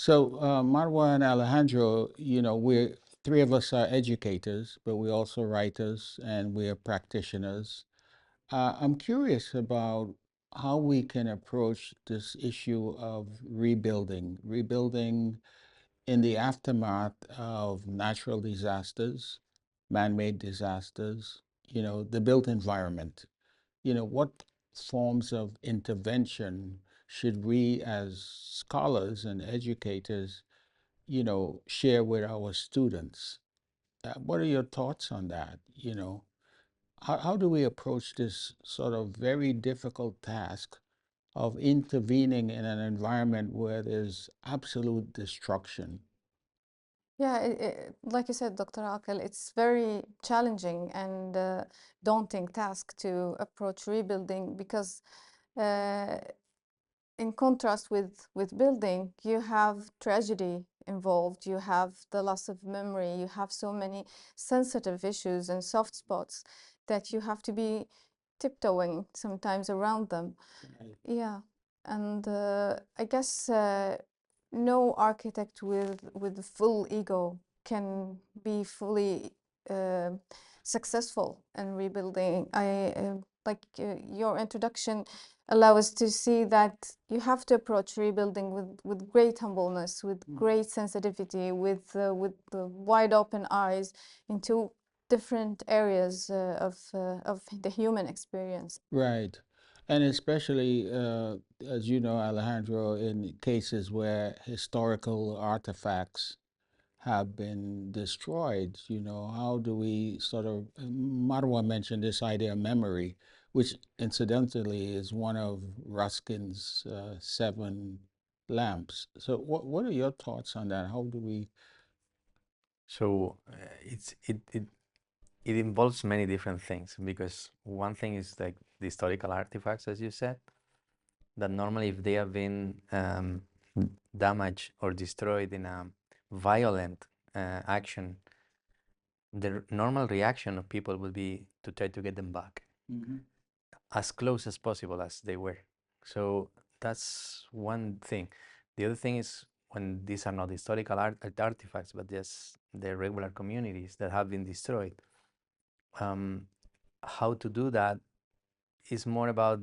So, Marwa and Alejandro, we're three of us are educators, but we're also writers and we're practitioners. I'm curious about how we can approach this issue of rebuilding in the aftermath of natural disasters, man-made disasters, the built environment. What forms of intervention should we as scholars and educators share with our students? What are your thoughts on that? How do we approach this sort of very difficult task of intervening in an environment where there's absolute destruction? Yeah, like you said, Dr. Akel, it's very challenging and daunting task to approach rebuilding because uh, in contrast with building, you have tragedy involved, you have the loss of memory, you have so many sensitive issues and soft spots that you have to be tiptoeing sometimes around them. Right. Yeah, and I guess no architect with full ego can be fully uh, successful in rebuilding. Like your introduction allow us to see that you have to approach rebuilding with great humbleness, with great sensitivity, with the wide open eyes into different areas of the human experience. Right. And especially, as you know, Alejandro, in cases where historical artifacts have been destroyed, how do we sort of, Marwa mentioned this idea of memory, which incidentally is one of Ruskin's seven lamps. So what are your thoughts on that? How do we? So it involves many different things, because one thing is like the historical artifacts, as you said, that normally if they have been damaged or destroyed in a violent action, the normal reaction of people would be to try to get them back as close as possible as they were. So that's one thing. The other thing is when these are not historical artifacts, but just the regular communities that have been destroyed. How to do that is more about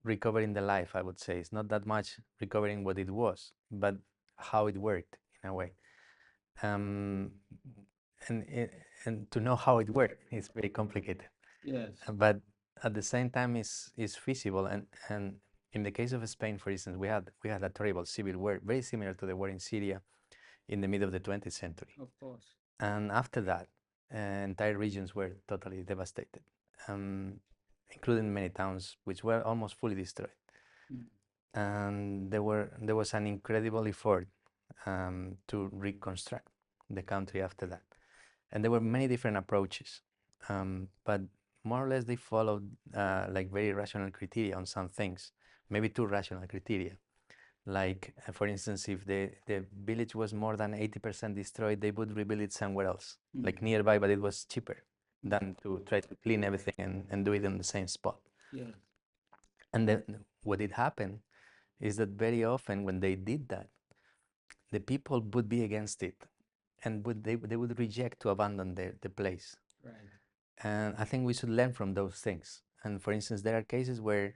recovering the life, I would say. It's not that much recovering what it was, but how it worked in a way. Um, and to know how it worked is very complicated. Yes. But at the same time, is feasible. And in the case of Spain, for instance, we had a terrible civil war, very similar to the war in Syria in the middle of the 20th century. Of course. And after that, entire regions were totally devastated, including many towns which were almost fully destroyed. And there was an incredible effort to reconstruct the country after that. And there were many different approaches, but more or less they followed like very rational criteria on some things, maybe too rational criteria. Like, for instance, if the village was more than 80% destroyed, they would rebuild it somewhere else, like nearby, but it was cheaper than to try to clean everything and do it in the same spot. Yeah. And then what did happen is that very often when they did that, the people would be against it, and they would reject to abandon the place. Right. And I think we should learn from those things. And for instance, there are cases where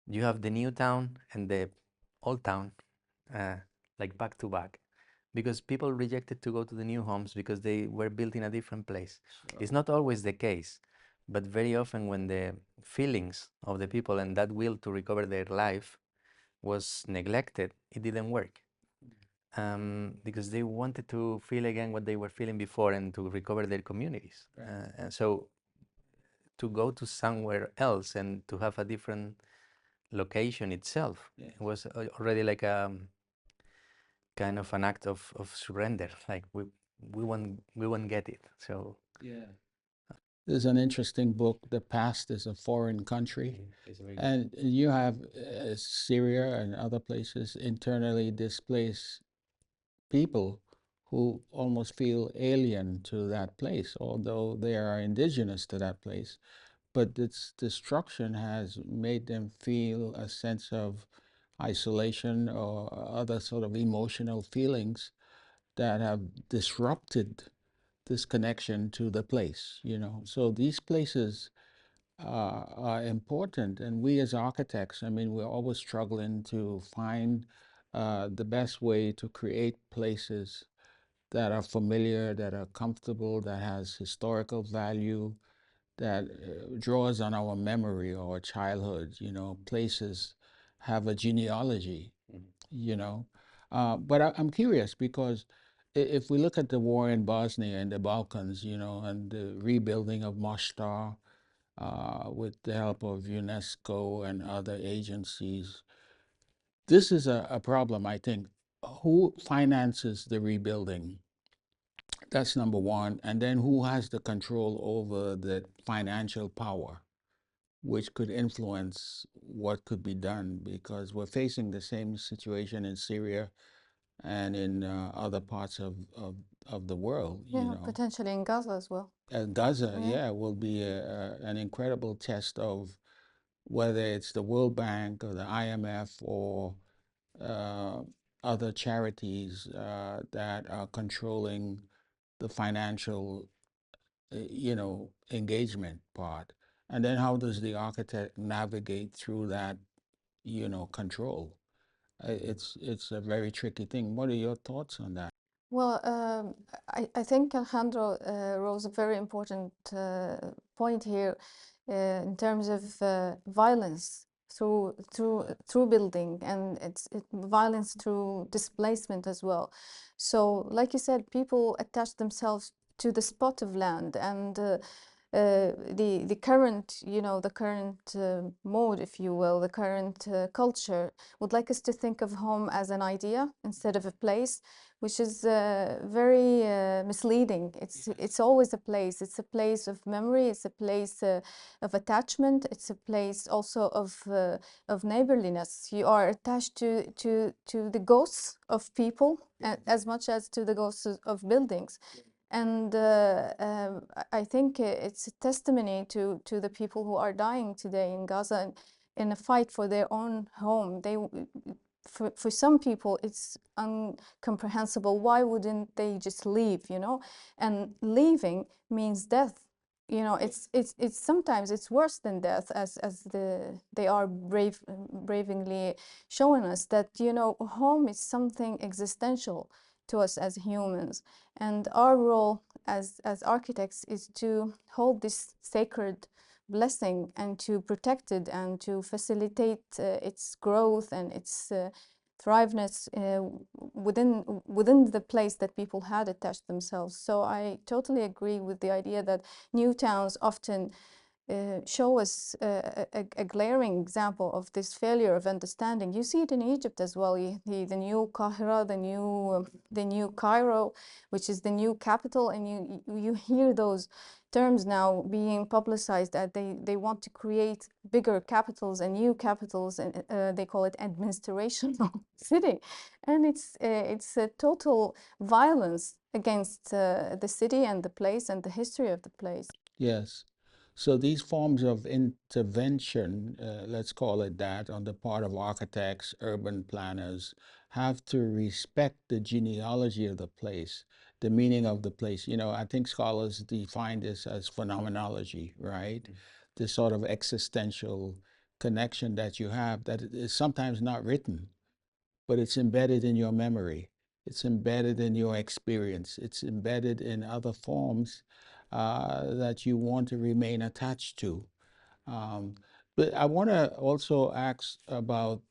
you have the new town and the old town, uh, like back to back, because people rejected to go to the new homes because they were built in a different place. Sure. It's not always the case, but very often when the feelings of the people and that will to recover their life was neglected, it didn't work. Because they wanted to feel again what they were feeling before and to recover their communities. Right. And so to go to somewhere else and to have a different location itself, Yeah. it was already like a kind of an act of surrender. Like we won't get it. So Yeah. There's an interesting book, The Past is a Foreign Country. it's very good. And you have Syria and other places internally displaced people who almost feel alien to that place, although they are indigenous to that place. But its destruction has made them feel a sense of isolation or other sort of emotional feelings that have disrupted this connection to the place, you know. So these places are important, and we as architects, I mean, we're always struggling to find the best way to create places that are familiar, that are comfortable, that has historical value, that draws on our memory or childhood. You know, places have a genealogy, you know. But I'm curious because if we look at the war in Bosnia and the Balkans, you know, and the rebuilding of Mostar with the help of UNESCO and other agencies, this is a problem, I think. Who finances the rebuilding? That's number one. And then who has the control over the financial power, which could influence what could be done? Because we're facing the same situation in Syria and in other parts of the world, you Yeah, know. potentially in Gaza as well. Gaza, Yeah. yeah, will be an incredible test of whether it's the World Bank or the IMF or uh, other charities that are controlling the financial, you know, engagement part. And then how does the architect navigate through that, you know, control? It's a very tricky thing. What are your thoughts on that? Well, I think Alejandro rose a very important point here in terms of violence through building, and violence through displacement as well. So, like you said, people attach themselves to the spot of land, and the current, you know, the current mode, if you will, the current culture would like us to think of home as an idea instead of a place, which is very misleading. It's always a place. It's a place of memory. It's a place of attachment. It's a place also of neighborliness. You are attached to the ghosts of people as much as to the ghosts of buildings. And I think it's a testimony to the people who are dying today in Gaza in a fight for their own home. For some people, it's incomprehensible. Why wouldn't they just leave, you know? And leaving means death. You know, it's sometimes it's worse than death, as they are bravely showing us that, you know, home is something existential to us as humans, and our role as architects is to hold this sacred blessing and to protect it and to facilitate its growth and its thriveness within the place that people had attached themselves. So I totally agree with the idea that new towns often show us a glaring example of this failure of understanding. You see it in Egypt as well. The new Kahira, the new Cairo, which is the new capital, and you hear those terms now being publicized that they want to create bigger capitals and new capitals, and they call it administrational city, and it's a total violence against the city and the place and the history of the place. Yes. So these forms of intervention, let's call it that, on the part of architects, urban planners, have to respect the genealogy of the place, the meaning of the place. You know, I think scholars define this as phenomenology, right? This sort of existential connection that you have that is sometimes not written, but it's embedded in your memory. It's embedded in your experience. It's embedded in other forms that you want to remain attached to. Um, but I want to also ask about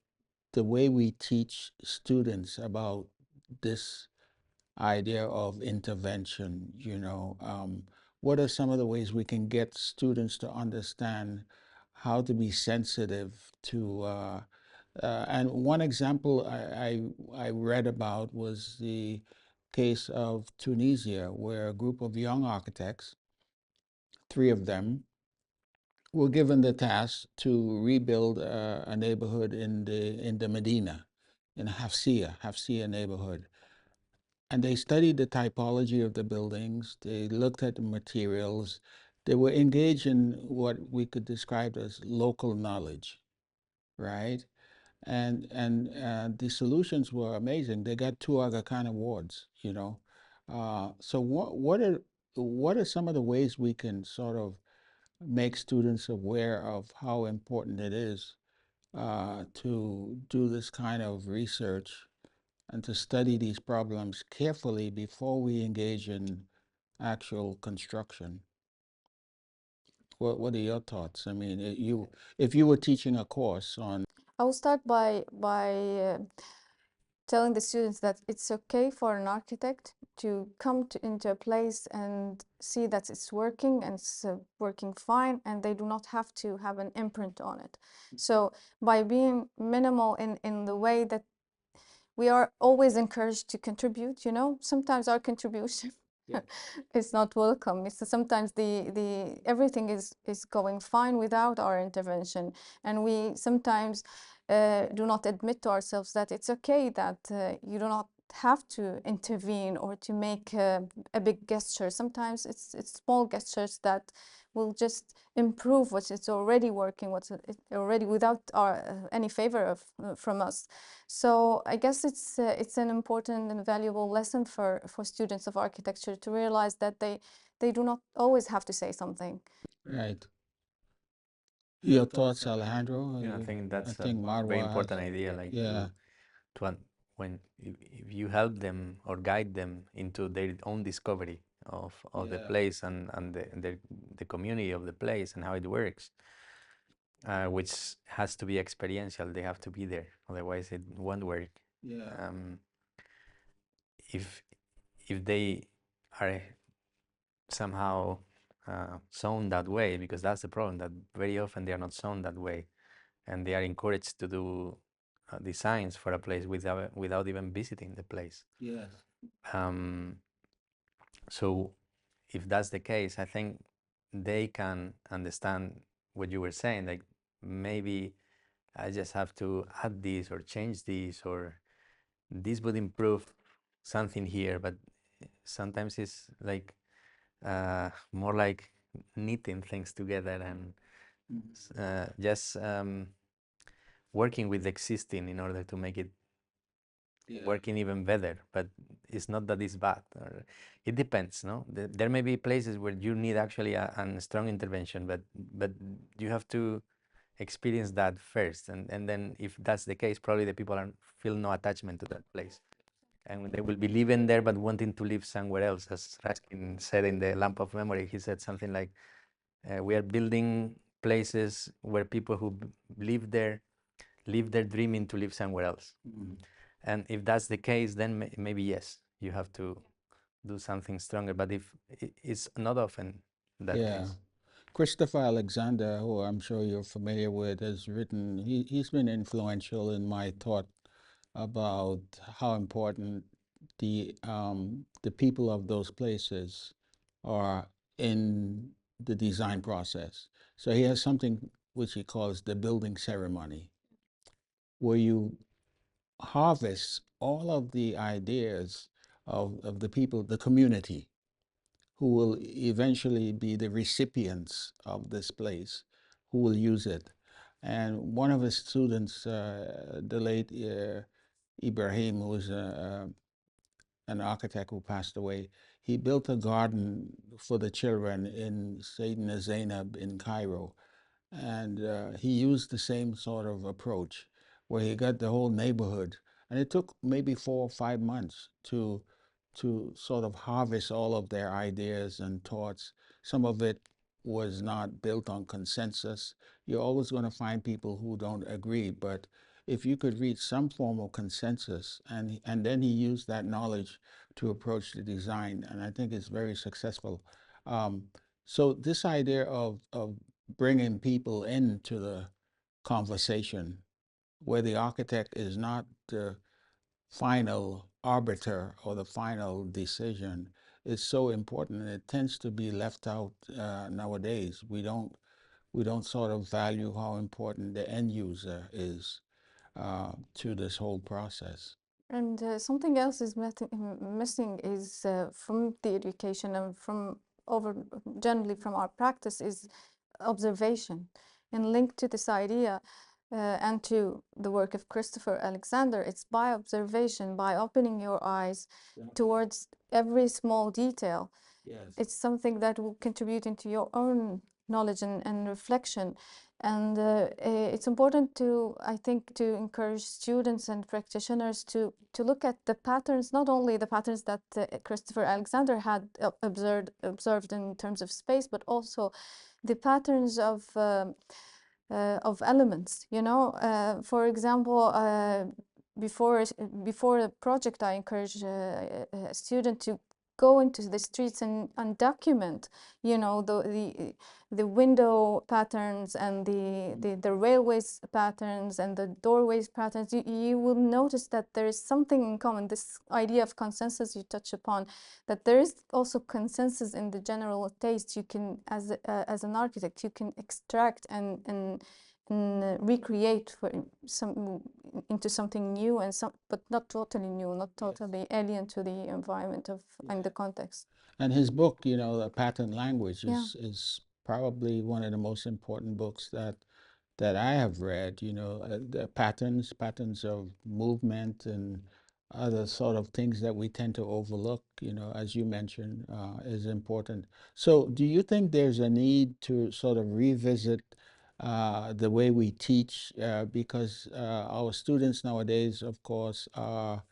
the way we teach students about this idea of intervention. You know, what are some of the ways we can get students to understand how to be sensitive to and one example I read about was the case of Tunisia, where a group of young architects, three of them, were given the task to rebuild a neighborhood in the Medina, in Hafsia neighborhood. And they studied the typology of the buildings. They looked at the materials. They were engaged in what we could describe as local knowledge, right? and the solutions were amazing. They got 2 Aga Khan awards, you know. So what are some of the ways we can sort of make students aware of how important it is to do this kind of research and to study these problems carefully before we engage in actual construction? What are your thoughts? I mean, if you were teaching a course on, I will start by telling the students that it's okay for an architect to come into a place and see that it's working and it's working fine, and they do not have to have an imprint on it. So by being minimal in the way that we are always encouraged to contribute, you know, sometimes our contribution is not welcome. It's sometimes the everything is going fine without our intervention, and we sometimes do not admit to ourselves that it's okay, that you do not have to intervene or to make a big gesture. Sometimes it's small gestures that will just improve what is already working, what's already without our any favor of from us. So I guess it's an important and valuable lesson for students of architecture to realize that they do not always have to say something. right? Your thoughts, Alejandro? Yeah, I think I that's a think very Marwa has, important idea, like yeah, when if you help them or guide them into their own discovery of the yeah, place and the community of the place and how it works, which has to be experiential. They have to be there, otherwise it won't work. yeah, Um, if if they are somehow shown that way, because that's the problem, that very often they are not shown that way, and they are encouraged to do designs for a place without even visiting the place. yes, Um, so if that's the case, I think they can understand what you were saying, like maybe I just have to add this or change this, or this would improve something here, but sometimes it's like more like knitting things together and just working with existing in order to make it yeah, working even better. But it's not that it's bad, or it depends, no? There may be places where you need actually a strong intervention, but you have to experience that first, and then if that's the case, probably the people feel no attachment to that place, and they will be living there but wanting to live somewhere else. As Raskin said in the Lamp of Memory, he said something like, we are building places where people who live there live their dreaming to live somewhere else. And if that's the case, then maybe yes, you have to do something stronger. But if it's not often that yeah. case. Christopher Alexander, who I'm sure you're familiar with, has written, he's been influential in my thought about how important the people of those places are in the design process. So he has something which he calls the building ceremony, where you harvest all of the ideas of the people, the community, who will eventually be the recipients of this place, who will use it. And one of his students, the late Ibrahim, who was an architect who passed away, he built a garden for the children in Sayyidina Zainab in Cairo. And he used the same sort of approach where he got the whole neighborhood. And it took maybe 4 or 5 months to sort of harvest all of their ideas and thoughts. Some of it was not built on consensus. You're always going to find people who don't agree, but if you could reach some form of consensus, and then he used that knowledge to approach the design, and I think it's very successful. Um, so this idea of bringing people into the conversation where the architect is not the final arbiter or the final decision is so important, and it tends to be left out nowadays. We don't sort of value how important the end user is to this whole process. And something else is missing is from the education and from generally from our practice is observation. And linked to this idea, and to the work of Christopher Alexander, it's by observation, by opening your eyes towards every small detail. Yes. It's something that will contribute into your own knowledge and reflection. And it's important to, I think, to encourage students and practitioners to look at the patterns, not only the patterns that Christopher Alexander had observed in terms of space, but also the patterns of elements. You know, for example, before a project, I encourage a student to go into the streets and document, you know, the window patterns and the railways patterns and the doorways patterns. You will notice that there is something in common. This idea of consensus you touch upon, that there is also consensus in the general taste. You can, as an architect, you can extract and recreate into something new, but not totally new, not totally alien to the environment and the context. And his book, you know, The Pattern Language, Yeah. is probably one of the most important books that I have read. You know, the patterns of movement and other sort of things that we tend to overlook, you know, as you mentioned, is important. So do you think there's a need to sort of revisit the way we teach, because our students nowadays, of course, are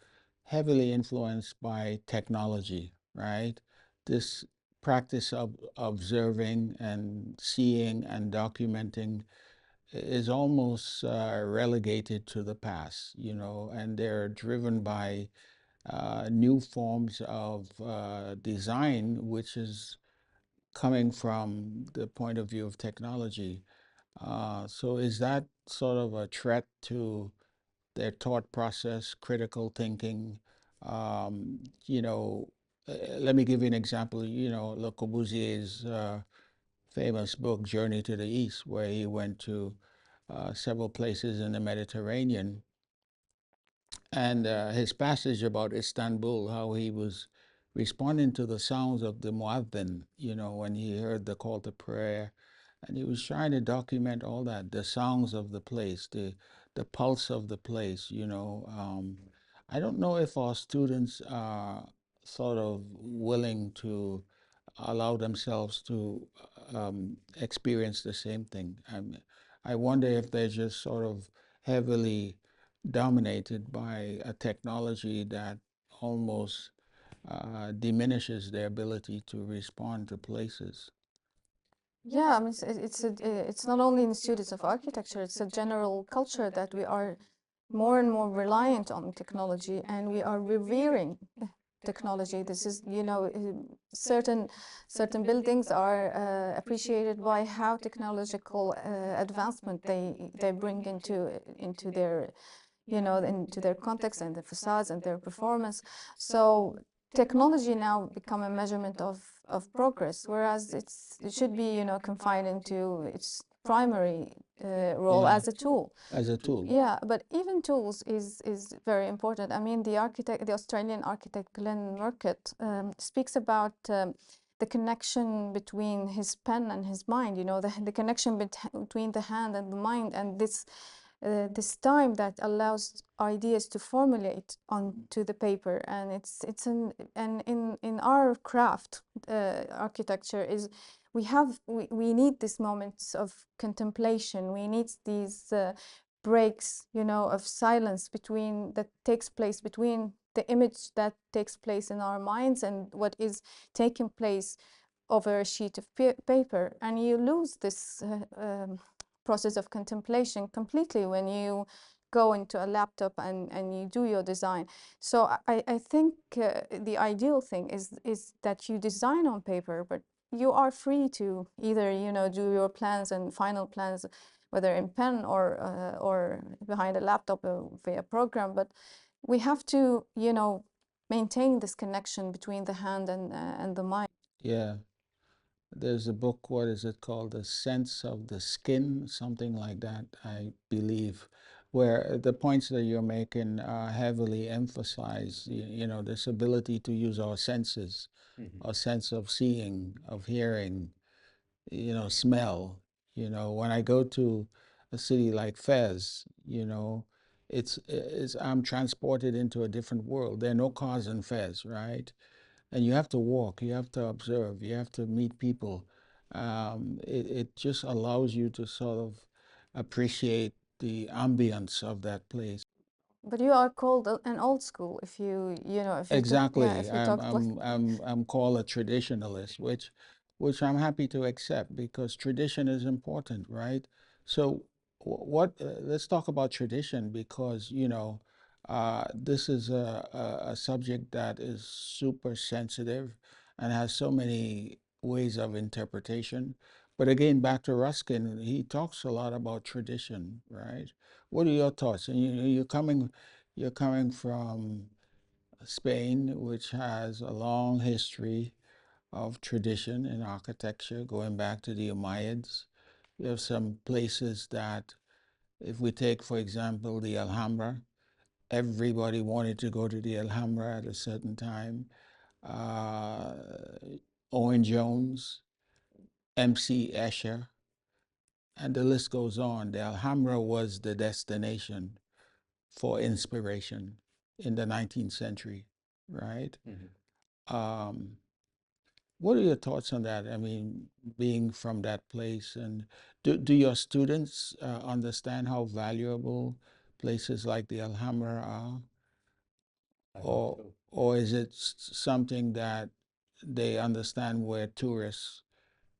heavily influenced by technology, right? This practice of observing and seeing and documenting is almost relegated to the past, you know, and they're driven by new forms of design, which is coming from the point of view of technology. So is that sort of a threat to their thought process, critical thinking? You know, let me give you an example. You know, Le Corbusier's famous book, Journey to the East, where he went to several places in the Mediterranean. And his passage about Istanbul, how he was responding to the sounds of the muaddin, you know, when he heard the call to prayer. And he was trying to document all that, the sounds of the place, the pulse of the place, you know. I don't know if our students are sort of willing to allow themselves to experience the same thing. I wonder if they're just sort of heavily dominated by a technology that almost diminishes their ability to respond to places. Yeah, I mean, it's not only in students of architecture, it's a general culture that we are more and more reliant on technology, and we are revering technology. This is, you know, certain buildings are appreciated by how technological advancement they bring into their, you know, into their context and the facades and their performance. So technology now become a measurement of progress, whereas it should be, you know, confined into its primary role Yeah. as a tool. As a tool. Yeah, but even tools is very important. I mean, the Australian architect Glenn Murcutt speaks about the connection between his pen and his mind. You know, the connection between the hand and the mind, and this time that allows ideas to formulate onto the paper. And and in our craft, architecture is, we need these moments of contemplation. We need these breaks, you know, of silence that takes place between the image that takes place in our minds and what is taking place over a sheet of paper. And you lose this process of contemplation completely when you go into a laptop and you do your design. So I think the ideal thing is that you design on paper, but you are free to either, you know, do your plans and final plans, whether in pen or behind a laptop via program. But we have to, you know, maintain this connection between the hand and the mind. Yeah. There's a book, what is it called? The Sense of the Skin, something like that, I believe, where the points that you're making heavily emphasize, you know, this ability to use our senses, our sense of seeing, of hearing, you know, smell. You know, when I go to a city like Fez, I'm transported into a different world. There are no cars in Fez, right? And you have to walk, you have to observe, you have to meet people. It just allows you to sort of appreciate the ambience of that place. But you are called an old school if if you talk, yeah, Exactly. if you talk like. I'm called a traditionalist, which I'm happy to accept because tradition is important, right? So let's talk about tradition because, this is a subject that is super sensitive and has so many ways of interpretation. But again, back to Ruskin, he talks a lot about tradition, right? What are your thoughts? And you're coming from Spain, which has a long history of tradition in architecture going back to the Umayyads. We have some places that, if we take, for example, the Alhambra, everybody wanted to go to the Alhambra at a certain time. Uh, Owen Jones, MC Escher, and the list goes on. The Alhambra was the destination for inspiration in the 19th century, right? Um, what are your thoughts on that? I mean, being from that place, and do your students understand how valuable places like the Alhambra are, or is it something that they understand where tourists?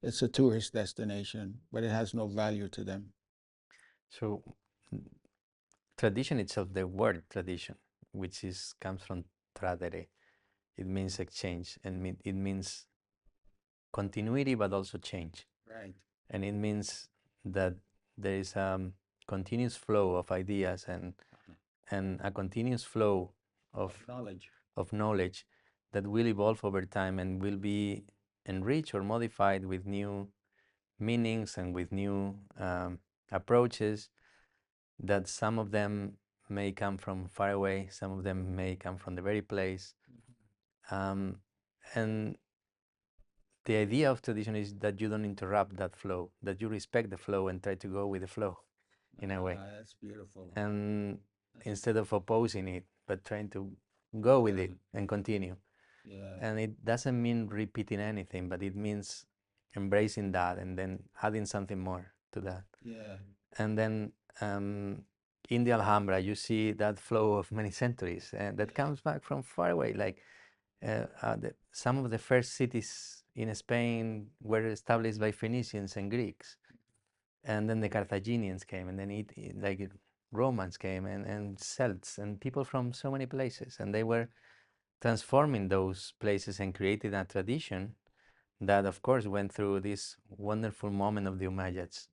It's a tourist destination, but it has no value to them. So tradition itself, the word tradition, which comes from tradere, it means exchange, and it means continuity, but also change. Right. And it means that there is a continuous flow of ideas and a continuous flow of Knowledge. knowledge that will evolve over time and will be enriched or modified with new meanings and with new approaches, that some of them may come from far away, some of them may come from the very place. And the idea of tradition is that you don't interrupt that flow, that you respect the flow and try to go with the flow in a way. That's beautiful. And instead of opposing it, but trying to go with it and continue. Yeah. And it doesn't mean repeating anything, but it means embracing that and then adding something more to that. Yeah. And then in the Alhambra, you see that flow of many centuries that comes back from far away. Like some of the first cities in Spain were established by Phoenicians and Greeks. And then the Carthaginians came, and then Romans came, and Celts, and people from so many places. And they were transforming those places and created a tradition that, of course, went through this wonderful moment of the Umayyads,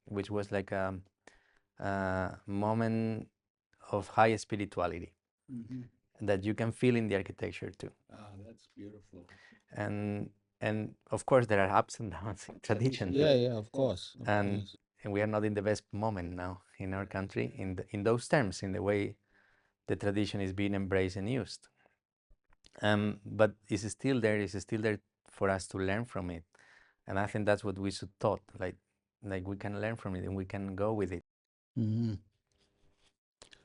which was like a moment of high spirituality that you can feel in the architecture too. Ah, that's beautiful. And of course, there are ups and downs in tradition. Yeah, yeah, of course. And we are not in the best moment now in our country in those terms, in the way the tradition is being embraced and used. But it's still there for us to learn from it. And I think that's what we should taught, like we can learn from it and we can go with it.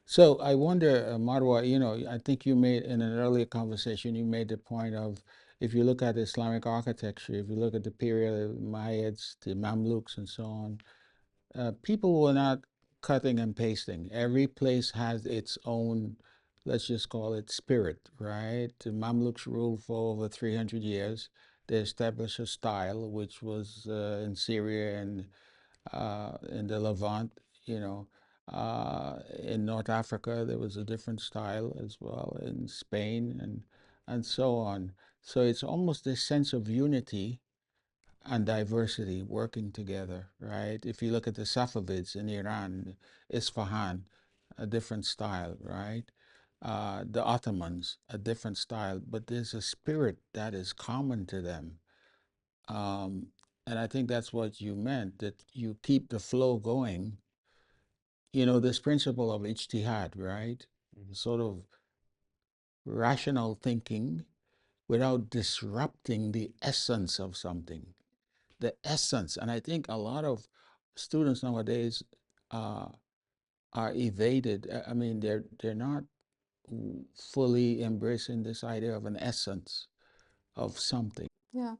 So I wonder, Marwa, I think you made in an earlier conversation, you made the point of if you look at Islamic architecture, if you look at the period of Mayas, the Mamluks, and so on, people were not cutting and pasting. Every place has its own, let's just call it spirit, right? The Mamluks ruled for over 300 years. They established a style which was in Syria and in the Levant, in North Africa, there was a different style as well, in Spain and so on. So it's almost this sense of unity and diversity working together, right? If you look at the Safavids in Iran, Isfahan, a different style, right? The Ottomans, a different style, but there's a spirit that is common to them. Um, and I think that's what you meant, that you keep the flow going. This principle of ijtihad, right? Sort of rational thinking without disrupting the essence of something. The essence. And I think a lot of students nowadays uh, are evaded. I mean, they're not fully embracing this idea of an essence of something. Yeah,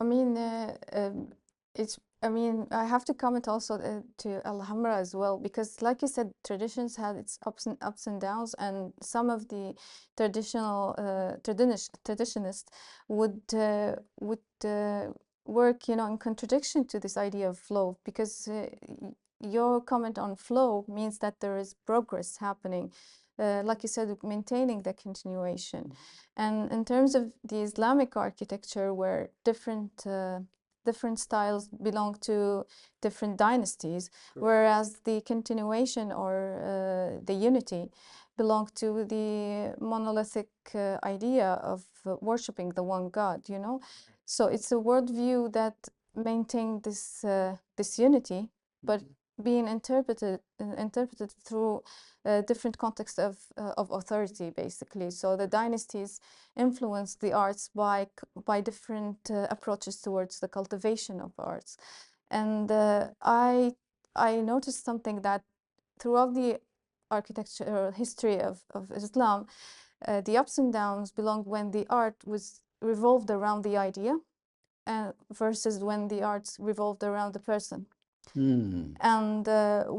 I mean, I mean, I have to comment also to Alhambra as well, because like you said, traditions had its ups and downs, and some of the traditional traditionists would work, you know, in contradiction to this idea of flow, because your comment on flow means that there is progress happening. Like you said, maintaining the continuation. And in terms of the Islamic architecture, where different styles belong to different dynasties, whereas the continuation or the unity belong to the monolithic idea of worshipping the one God, you know. So it's a worldview that maintained this unity, but being interpreted through different contexts of authority, basically. So the dynasties influenced the arts by different approaches towards the cultivation of arts. And I noticed something, that throughout the architectural history of Islam, the ups and downs belonged when the art was revolved around the idea, versus when the arts revolved around the person. And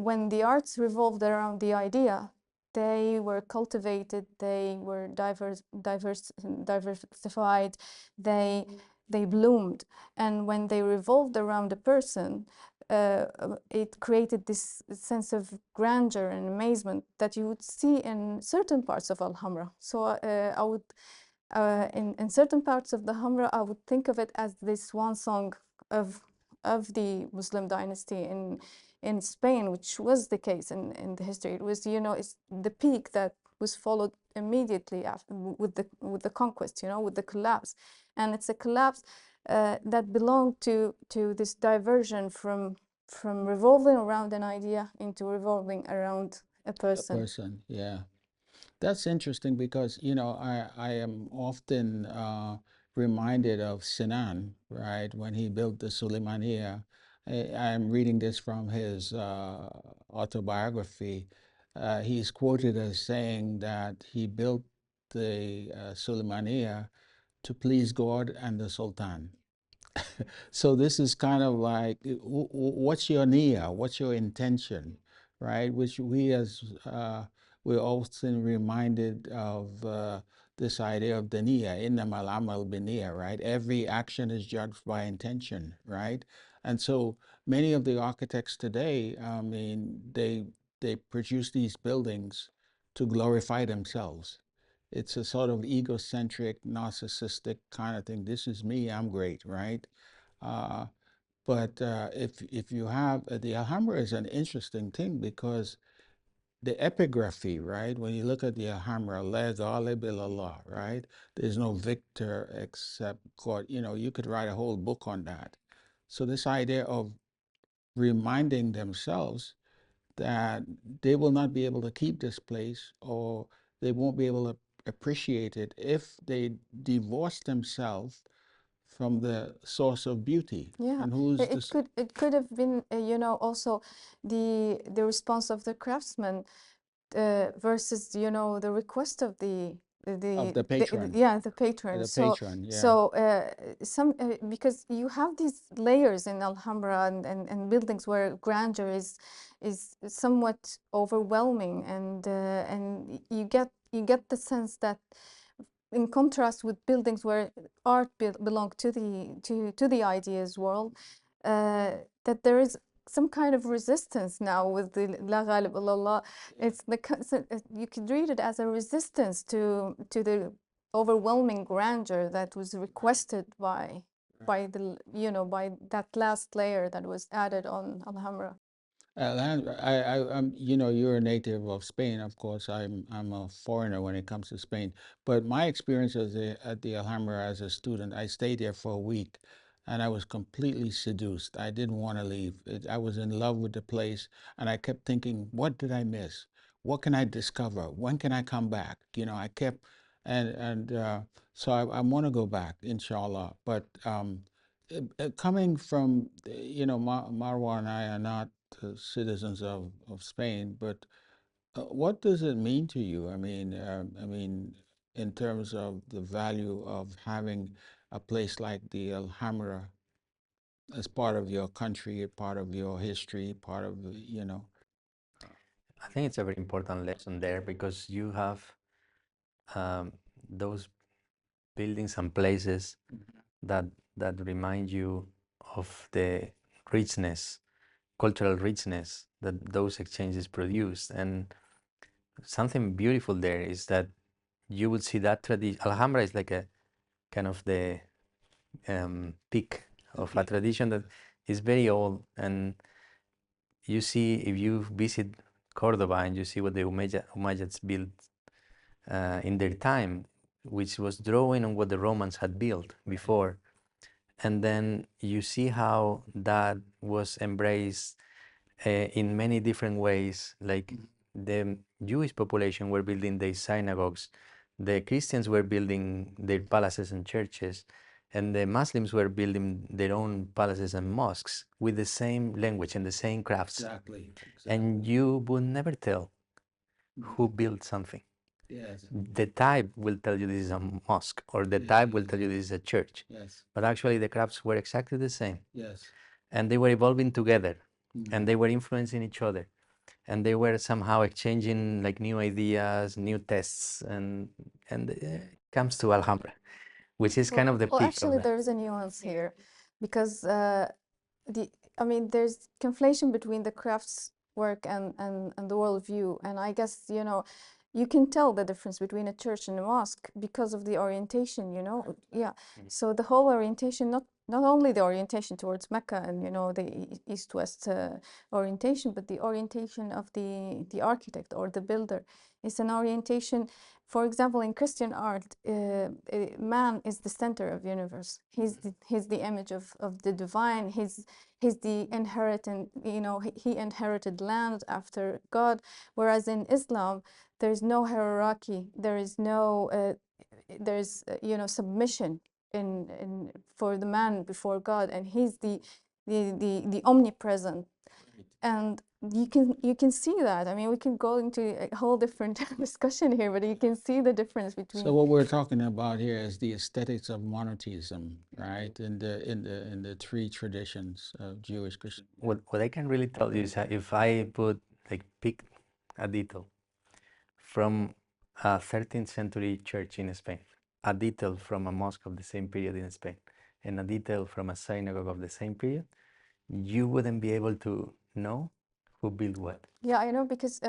when the arts revolved around the idea, they were cultivated, they were diversified, they bloomed. And when they revolved around a person, it created this sense of grandeur and amazement that you would see in certain parts of Al-Hamra. So I would, in certain parts of the Hamra, I would think of it as this one song of the Muslim dynasty in Spain, which was the case in the history. It was, you know, it's the peak that was followed immediately after with the conquest, you know, with the collapse. And it's a collapse that belonged to this diversion from revolving around an idea into revolving around a person. A person, yeah. That's interesting because, you know, I am often reminded of Sinan, right, when he built the Suleymaniya. I'm reading this from his autobiography. He's quoted as saying that he built the Suleymaniya to please God and the Sultan. So this is kind of like, what's your niyyah? What's your intention, right? Which we as we're often reminded of this idea of the niyyah, innamal amal biniyah, right? Every action is judged by intention, right? And so many of the architects today, I mean, they produce these buildings to glorify themselves. It's a sort of egocentric, narcissistic kind of thing. This is me, I'm great, right? Uh, but if you have the Alhambra is an interesting thing because the epigraphy, right? When you look at the Alhambra, La Ghalib illallah, right? There's no victor except God. You know, you could write a whole book on that. So this idea of reminding themselves that they will not be able to keep this place or they won't be able to appreciate it if they divorce themselves from the source of beauty. Yeah, And who's it this? could have been, you know, also the response of the craftsman versus, you know, the request of Of the patron. yeah, the patron. The So patron, yeah. so some because you have these layers in Alhambra and buildings where grandeur is somewhat overwhelming, and you get the sense that, in contrast with buildings where art belong to the ideas world, that there is some kind of resistance now with the La Ghalib illallah. It's you could read it as a resistance to the overwhelming grandeur that was requested by the, you know, by that last layer that was added on Alhambra. Alejandro, I'm, you know, you're a native of Spain. Of course, I'm a foreigner when it comes to Spain. But my experience at the Alhambra as a student, I stayed there for a week, and I was completely seduced. I didn't want to leave. I was in love with the place, and I kept thinking, what did I miss? What can I discover? When can I come back? You know, I kept, and so I want to go back, inshallah. But coming from, you know, Marwa and I are not the citizens of Spain, but what does it mean to you? I mean, in terms of the value of having a place like the Alhambra as part of your country, part of your history, part of, you know. I think it's a very important lesson there because you have um, those buildings and places that remind you of the richness, cultural richness that those exchanges produced. And something beautiful there is that you would see that tradition. Alhambra is like a kind of the peak of a tradition that is very old. And you see, if you visit Cordoba and you see what the Umayyads built in their time, which was drawing on what the Romans had built before. And then you see how that was embraced in many different ways. Like the Jewish population were building their synagogues, the Christians were building their palaces and churches, and the Muslims were building their own palaces and mosques with the same language and the same crafts. Exactly. And you would never tell who built something. Yes. The type will tell you this is a mosque, or the type will tell you this is a church. Yes. But actually, the crafts were exactly the same. Yes. And they were evolving together, and they were influencing each other, and they were somehow exchanging like new ideas, new tests, and it comes to Alhambra, which is kind of the Well, peak actually, of there is a nuance here because there's conflation between the crafts work and the worldview. And I guess, you can tell the difference between a church and a mosque because of the orientation, Yeah. So the whole orientation, not only the orientation towards Mecca and, the east-west orientation, but the orientation of the architect or the builder. It's an orientation. For example, in Christian art, man is the center of the universe. He's the image of the divine. He's the inheritant, he inherited land after God. Whereas in Islam, there is no hierarchy. There is no, submission in for the man before God, and he's the omnipresent. And you can see that. I mean, we can go into a whole different discussion here, but you can see the difference between. So what we're talking about here is the aesthetics of monotheism, right? In the three traditions of Jewish Christian. what I can really tell you is that if I pick a detail from a 13th century church in Spain, a detail from a mosque of the same period in Spain, and a detail from a synagogue of the same period, you wouldn't be able to know who built what. Yeah, I know, because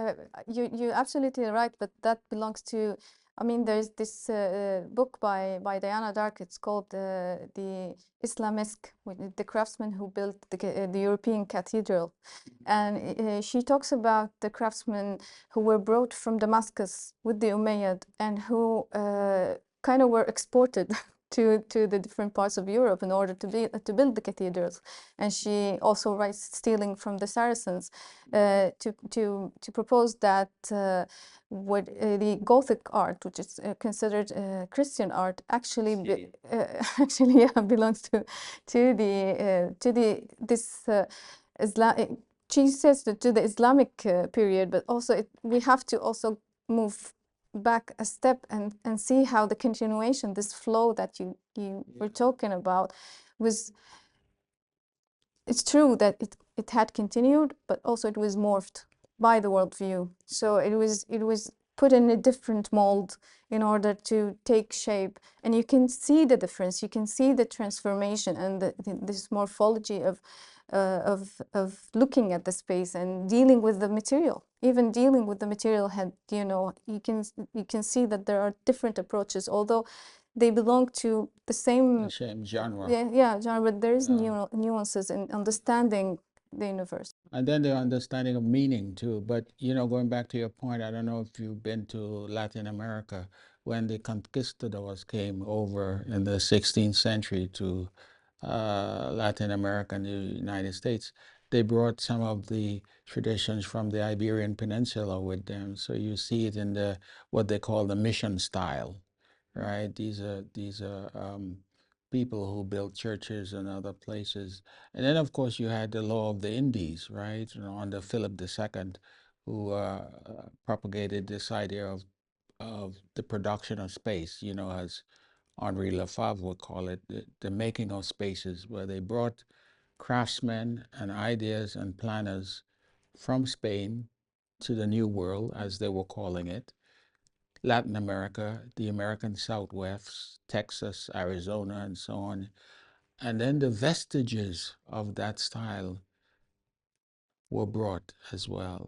you're absolutely right, but that belongs to, I mean, there's this book by Diana Dark. It's called the Islamisque, the craftsman who built the European cathedral. And she talks about the craftsmen who were brought from Damascus with the Umayyad and who kind of were exported to the different parts of Europe in order to build the cathedrals. And she also writes stealing from the Saracens to propose that the Gothic art, which is considered Christian art, actually actually belongs to this Islam. She says to the Islamic period, but also we have to also move back a step and see how the continuation, this flow that you were talking about, was. It's true that it had continued, but also it was morphed by the worldview. So it was put in a different mold in order to take shape, and you can see the difference. You can see the transformation and this morphology of looking at the space and dealing with the material. Even dealing with the material had, you can see that there are different approaches, although they belong to the same genre. Yeah, genre, but there is nuances in understanding the universe. And then the understanding of meaning too. But going back to your point, I don't know if you've been to Latin America. When the conquistadors came over in the 16th century to Latin America and the United States, they brought some of the traditions from the Iberian Peninsula with them. So you see it in what they call the mission style, right? These are people who built churches and other places. And then, of course, you had the law of the Indies, right? Under Philip II, who propagated this idea of the production of space, as Henri Lefebvre would call it, the making of spaces, where they brought craftsmen and ideas and planners from Spain to the New World, as they were calling it, Latin America, the American Southwest, Texas, Arizona, and so on. And then the vestiges of that style were brought as well,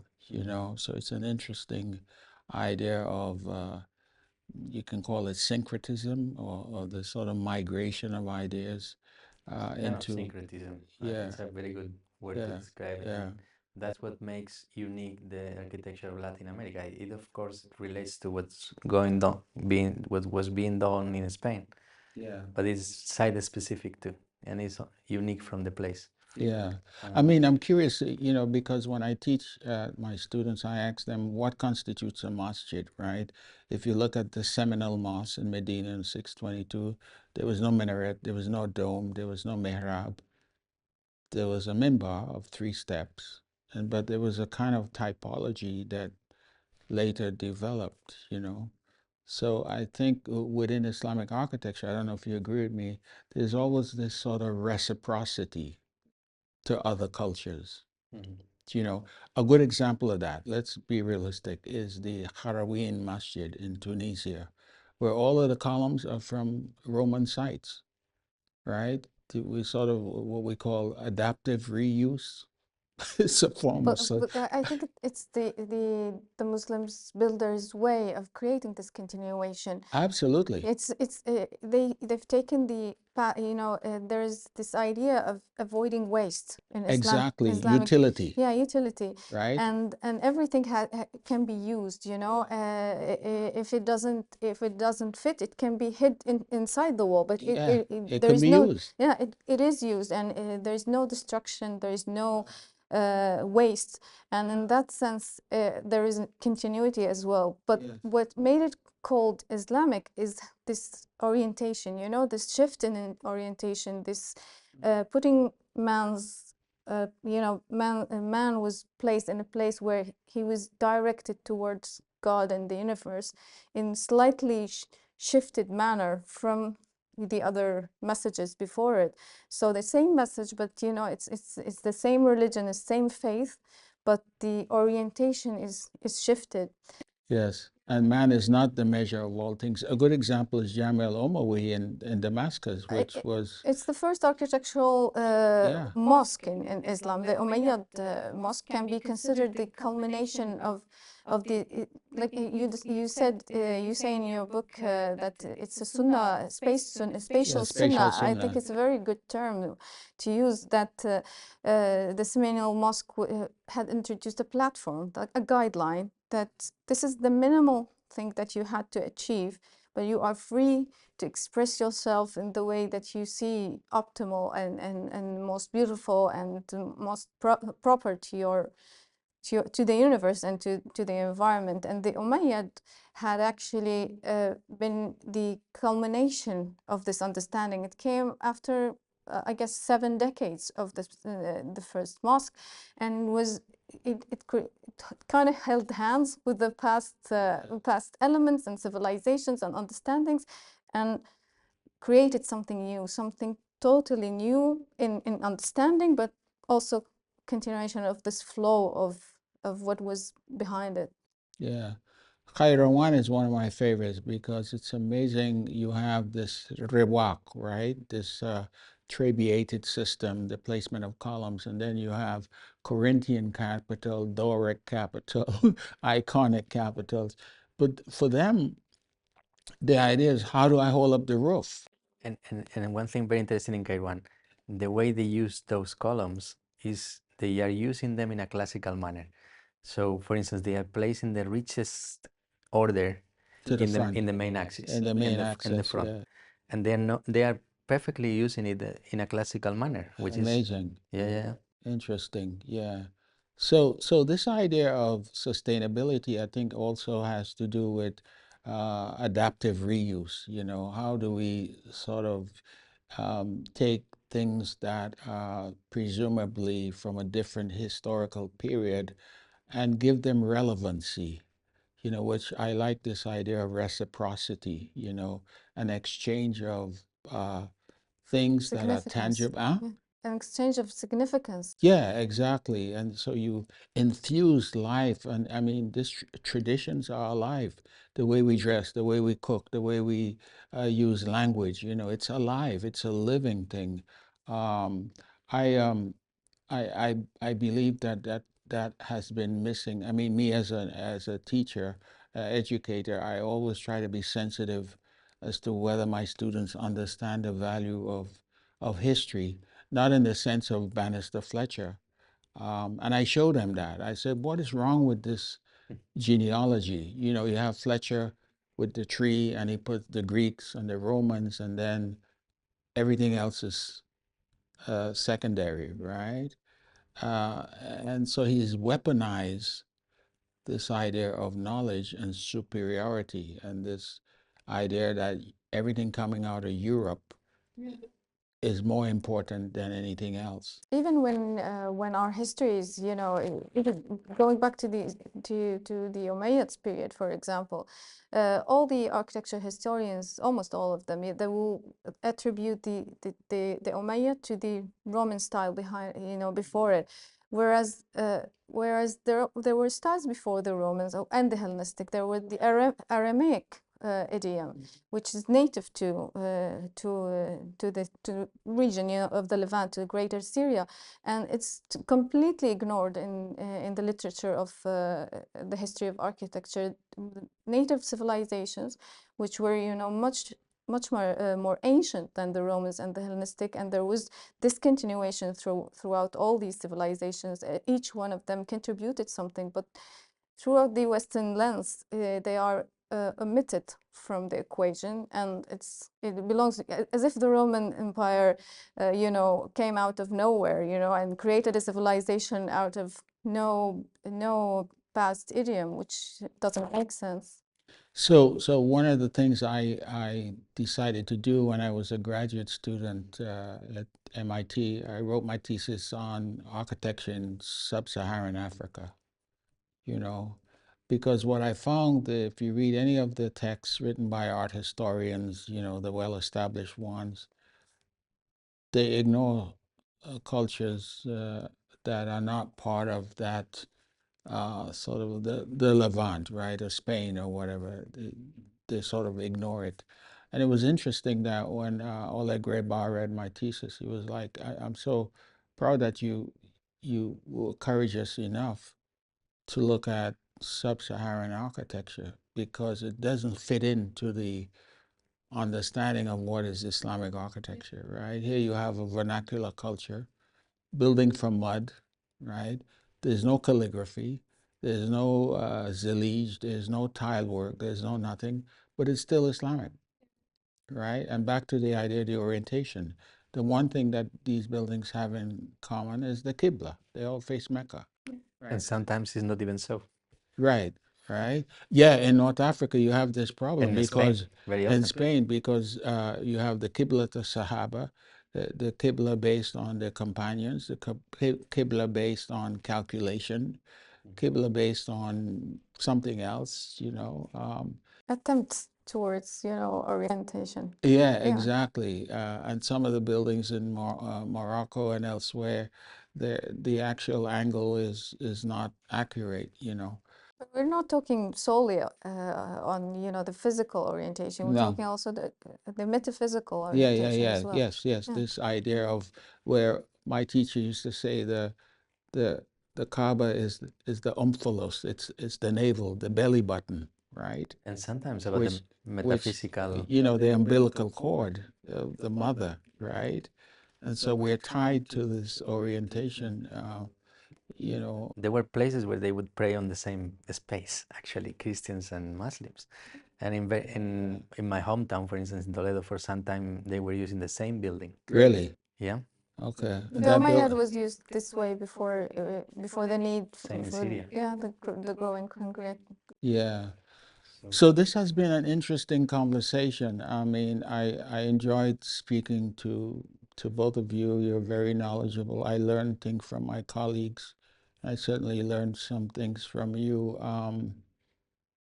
So it's an interesting idea of, you can call it syncretism, or the sort of migration of ideas into, syncretism. yeah, It's a very good word to yeah, describe it. yeah, And that's what makes unique the architecture of Latin America. It of course relates to what was being done in Spain, yeah. but it's site specific too, and it's unique from the place. Yeah. I mean, I'm curious, because when I teach my students, I ask them what constitutes a masjid, right? If you look at the seminal mosque in Medina in 622, there was no minaret, there was no dome, there was no mihrab. There was a minbar of 3 steps, but there was a kind of typology that later developed. So I think within Islamic architecture, I don't know if you agree with me, there's always this sort of reciprocity to other cultures. A good example of that, let's be realistic, is the Harawin Masjid in Tunisia, where all of the columns are from Roman sites, right? We sort of what we call adaptive reuse. It's a form of But I think it's the Muslims builders' way of creating this continuation. Absolutely. It's they've taken there is this idea of avoiding waste in Exactly. Islamic Utility. Yeah, utility, right? and everything can be used. If it doesn't fit, it can be hid inside the wall. But Yeah, it there can is be no used. yeah it is used, and there is no destruction. There is no waste, and in that sense there is a continuity as well. But Yes. what made it called Islamic is this orientation, this shift in orientation, this putting man's man was placed in a place where he was directed towards God and the universe in slightly shifted manner from the other messages before it. So the same message, but it's the same religion, the same faith, but the orientation is shifted. Yes, and man is not the measure of all things. A good example is Jami al-Umawi in Damascus, which was It's the first architectural Yeah. mosque in Islam. The Umayyad mosque can be considered the culmination of like you said you say in your book that it's a sunnah spatial spatial sunnah. I think sunnah. it's a very good term to use. That the seminal mosque had introduced a platform, a guideline, that this is the minimal thing that you had to achieve, but you are free to express yourself in the way that you see optimal and most beautiful and most proper to the universe and to the environment. And the Umayyad had actually been the culmination of this understanding. It came after, I guess, 7 decades of the first mosque, and it kind of held hands with the past elements and civilizations and understandings, and created something new, something totally new in understanding, but also continuation of this flow of what was behind it. Yeah. Khairawan is one of my favorites because it's amazing. You have this rewak, right? This trabeated system, the placement of columns, and then you have Corinthian capital, Doric capital, iconic capitals. But for them, the idea is, how do I hold up the roof? And one thing very interesting in Kairouan, the way they use those columns is they are using them in a classical manner. So, for instance, they are placed in the richest order To the in front. the main axis, In the main in the axis, front, yeah. and they are perfectly using it in a classical manner, which Amazing. is yeah. Interesting, yeah. So this idea of sustainability, I think, also has to do with adaptive reuse. How do we sort of take things that are presumably from a different historical period and give them relevancy, which I like this idea of reciprocity, an exchange of things that are tangible. Huh? Yeah. An exchange of significance. Yeah, exactly. And so you infuse life. And I mean, this traditions are alive. The way we dress, the way we cook, the way we use language, it's alive. It's a living thing. Um, I, um, I believe that has been missing. I mean, me as a teacher, educator, I always try to be sensitive as to whether my students understand the value of history, not in the sense of Bannister Fletcher. And I showed them that. I said, what is wrong with this genealogy? You have Fletcher with the tree, and he put the Greeks and the Romans, and then everything else is secondary, right? And so he's weaponized this idea of knowledge and superiority, and this idea that everything coming out of Europe is more important than anything else. Even when our histories, even going back to the Umayyads period, for example, all the architecture historians, almost all of them, they will attribute the Umayyad to the Roman style behind, before it, whereas there were styles before the Romans and the Hellenistic. There were the Aramaic idiom, which is native to the region, of the Levant, to Greater Syria, and it's completely ignored in the literature of the history of architecture. Native civilizations, which were much more ancient than the Romans and the Hellenistic, and there was discontinuation throughout all these civilizations. Each one of them contributed something, but throughout the Western lens, they are omitted from the equation, and it belongs as if the Roman Empire, came out of nowhere, and created a civilization out of no past idiom, which doesn't make sense. So one of the things I decided to do when I was a graduate student at MIT, I wrote my thesis on architecture in sub-Saharan Africa, because what I found, if you read any of the texts written by art historians, the well-established ones, they ignore cultures that are not part of that sort of the Levant, right, or Spain or whatever. They sort of ignore it. And it was interesting that when Oleg Rebar read my thesis, he was like, I'm so proud that you were courageous enough to look at sub-Saharan architecture, because it doesn't fit into the understanding of what is Islamic architecture, right? Here you have a vernacular culture, building from mud, right? There's no calligraphy, there's no zilij, there's no tile work, there's no nothing, but it's still Islamic, right? And back to the idea of the orientation. The one thing that these buildings have in common is the Qibla. They all face Mecca. Right? And sometimes it's not even so. Right, right. Yeah, in North Africa you have this problem, because Spain, very often. in Spain, because you have the Qibla to Sahaba, the Qibla based on the companions, the Qibla based on calculation, Qibla based on something else, Attempts towards, orientation. Yeah, exactly. And some of the buildings in Morocco and elsewhere, the actual angle is not accurate, But we're not talking solely on, the physical orientation. We're No. talking also the metaphysical Yeah, orientation as well. yes. Yeah. This idea of where my teacher used to say the Kaaba is the omphalos. It's the navel, the belly button, right? And sometimes about Which, the metaphysical. the umbilical cord of the mother, right? And so we're tied to this orientation, There were places where they would pray on the same space, actually, Christians and Muslims. And in my hometown, for instance, in Toledo, for some time, they were using the same building. Really? Yeah. Okay. The Umayyad was used this way before the need Same in for Syria. the growing concrete. Yeah. So this has been an interesting conversation. I mean, I enjoyed speaking to both of you. You're very knowledgeable. I learned things from my colleagues. I certainly learned some things from you.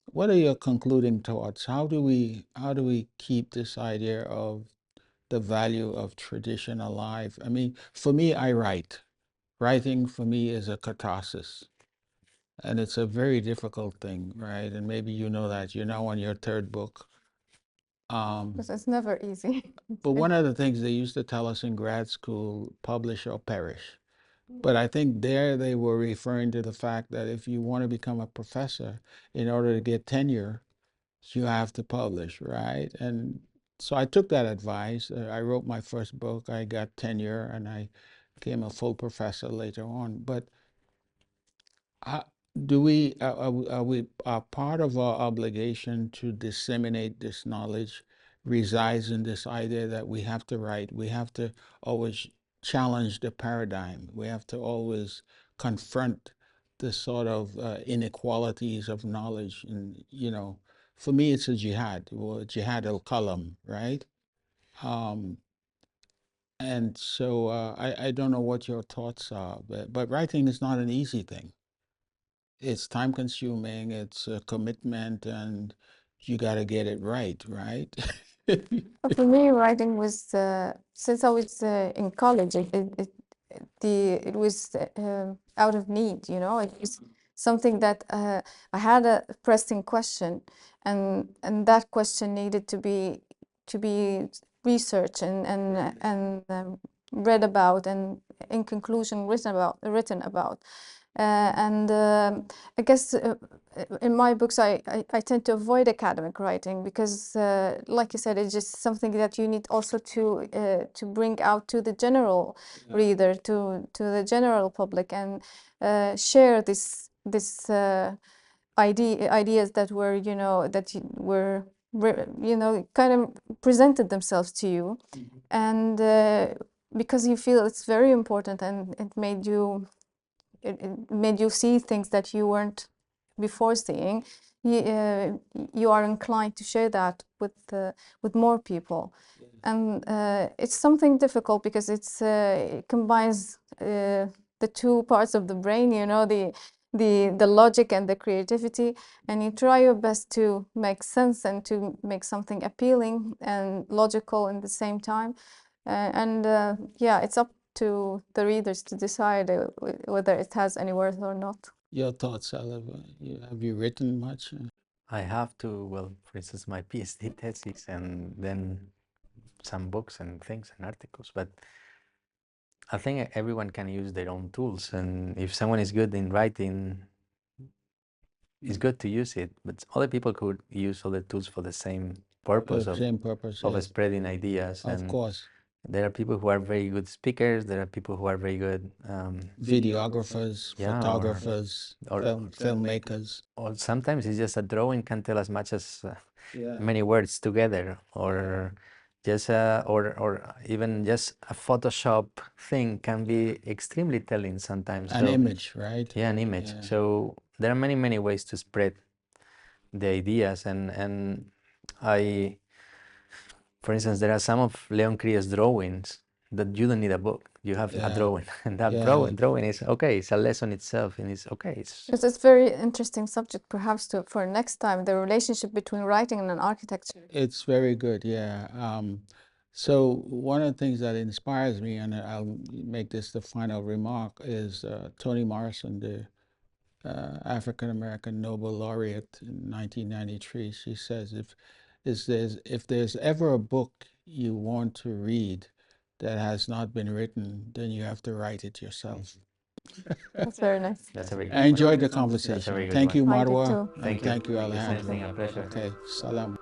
What are your concluding thoughts? How do we keep this idea of the value of tradition alive? I mean, for me, I write. Writing for me is a catharsis. And it's a very difficult thing, right? And maybe you know that you're now on your third book. Because it's never easy. But one of the things they used to tell us in grad school, publish or perish. But I think there they were referring to the fact that if you want to become a professor, in order to get tenure, you have to publish, right? And so I took that advice. I wrote my first book, I got tenure, and I became a full professor later on. But Uh, do we are part of our obligation to disseminate this knowledge resides in this idea that we have to write, we have to always challenge the paradigm, we have to always confront the sort of inequalities of knowledge, and for me it's a jihad, well, jihad al-qalam, right? Um, and so I don't know what your thoughts are, but writing is not an easy thing. It's time consuming, it's a commitment, and you got to get it right, right? For me, writing was since I was in college. It was out of need. It was something that I had a pressing question, and that question needed to be researched and read about, and in conclusion written about. And I guess in my books, I tend to avoid academic writing because, like you said, it's just something that you need also to bring out to the general reader, to the general public, and share this ideas that were kind of presented themselves to you, and because you feel it's very important, and it made you see things that you weren't before seeing. You are inclined to share that with more people, and it's something difficult because it combines the two parts of the brain, the logic and the creativity, and you try your best to make sense and to make something appealing and logical in the same time. And yeah, it's up to the readers to decide whether it has any worth or not. Your thoughts, Oliver? Have you written much? I have to, well, for instance, my PhD thesis and then some books and things and articles, but I think everyone can use their own tools, and if someone is good in writing, it's good to use it, but other people could use other tools for the same purpose The same purpose, of yes. spreading ideas. Of And course. there are people who are very good speakers, there are people who are very good Videographers, yeah, photographers, or filmmakers. or sometimes it's just a drawing can tell as much as Yeah. many words together, or just or even just a Photoshop thing can be extremely telling sometimes. An So image, right? yeah, an image. Yeah. So there are many ways to spread the ideas, and I, for instance, there are some of Leon Crier's drawings that you don't need a book. You have a Yeah. drawing, and that Yeah. drawing is okay. It's a lesson itself, and it's okay. It's a very interesting subject, perhaps, for next time, the relationship between writing and architecture. It's very good, yeah. So one of the things that inspires me, and I'll make this the final remark, is Toni Morrison, the African American Nobel laureate in 1993. She says, if there's ever a book you want to read that has not been written, then you have to write it yourself. That's very nice. That's a very I enjoyed the That's a very conversation. good Thank one. you, I did Marwa, too. and Thank you. thank you, Thank you. Same Alejandro. thing, a pleasure. Okay, salam.